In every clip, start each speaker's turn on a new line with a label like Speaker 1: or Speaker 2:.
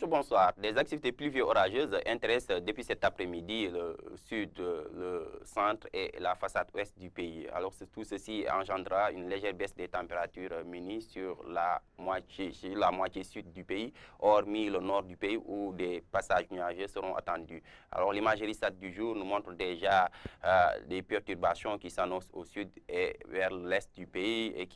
Speaker 1: Bonjour, bonsoir. Des activités pluvio-orageuses intéressent depuis cet après-midi le sud, le centre et la façade ouest du pays. Alors tout ceci engendrera une légère baisse des températures mini sur la moitié sud du pays, hormis le nord du pays où des passages nuageux seront attendus. Alors l'imagerie SAT du jour nous montre déjà des perturbations qui s'annoncent au sud et vers l'est du pays et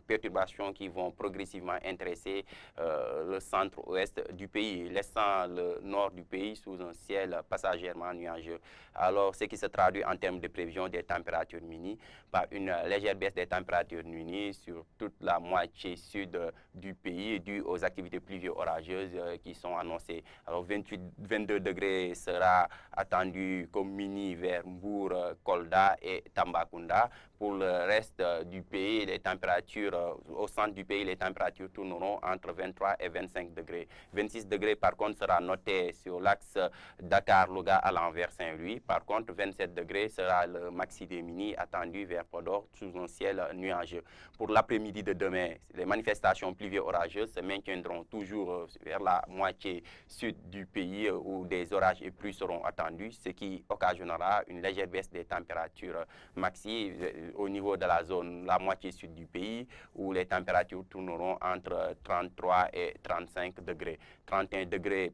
Speaker 1: perturbations qui vont progressivement intéresser le centre-ouest du pays, laissant le nord du pays sous un ciel passagèrement nuageux. Alors, ce qui se traduit en termes de prévision des températures mini par une légère baisse des températures mini sur toute la moitié sud du pays due aux activités pluvio-orageuses qui sont annoncées. Alors, 22 degrés sera attendu comme mini vers Mbour, Kolda et Tambacounda. Pour le reste du pays, les températures au centre du pays, les températures tourneront entre 23 et 25 degrés. 26 degrés, par contre, sera noté sur l'axe Dakar-Louga allant vers Saint-Louis. Par contre, 27 degrés sera le maxi des mini attendu vers Podor sous un ciel nuageux. Pour l'après-midi de demain, les manifestations pluvio-orageuses se maintiendront toujours vers la moitié sud du pays où des orages et pluies seront attendus, ce qui occasionnera une légère baisse des températures maxi au niveau de la moitié sud du pays où les températures tourneront entre 33 et 35 degrés. 31 degrés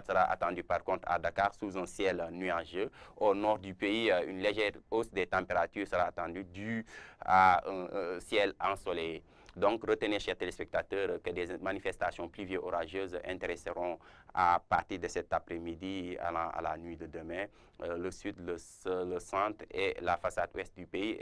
Speaker 1: sera attendu par contre à Dakar sous un ciel nuageux. Au nord du pays, une légère hausse des températures sera attendue due à un ciel ensoleillé. Donc, retenez, chers téléspectateurs, que des manifestations pluvio-orageuses intéresseront à partir de cet après-midi à la nuit de demain le sud, le centre et la façade ouest du pays.